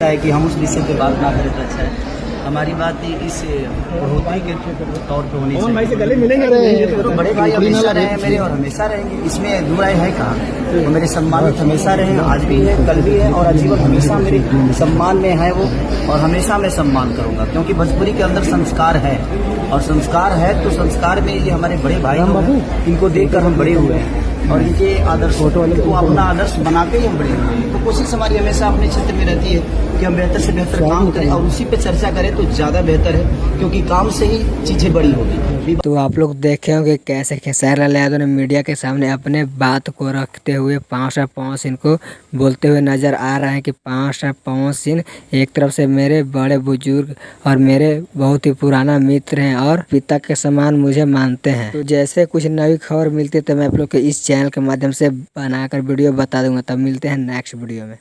है कि हम उस विषय पे बात ना करें तो अच्छा है। हमारी बात इस बढ़ोतरी के तौर पे होनी चाहिए। भाई से गले मिलेंगे तो बड़े भाई हमेशा रहे हैं मेरे और हमेशा रहेंगे, इसमें दुराई है कहाँ। तो मेरे सम्मानित हमेशा रहे हैं, आज भी है, कल भी है और आजीवन हमेशा मेरे सम्मान में है वो, और हमेशा मैं सम्मान करूंगा क्योंकि भोजपुरी के अंदर संस्कार है, और संस्कार है तो संस्कार में ये हमारे बड़े भाई लोग हैं, इनको देखकर हम बड़े हुए हैं और इनके आदर्श को अपना आदर्श बनाते ही हम बड़े हुए हैं। तो कोशिश हमारी हमेशा अपने क्षेत्र में रहती है कि हम बेहतर से बेहतर काम करें और उसी पे चर्चा करें तो ज़्यादा बेहतर है, क्योंकि काम से ही चीज़ें बड़ी होगी। तो आप लोग देखे होंगे कैसे खेसारी लाल यादव ने मीडिया के सामने अपने बात को रखते हुए पाँव सिंह को बोलते हुए नजर आ रहे हैं कि पाँव सिंह एक तरफ से मेरे बड़े बुजुर्ग और मेरे बहुत ही पुराना मित्र हैं और पिता के समान मुझे मानते हैं। तो जैसे कुछ नई खबर मिलती है तो मैं आप लोग के इस चैनल के माध्यम से बनाकर वीडियो बता दूंगा। तब मिलते हैं नेक्स्ट वीडियो में।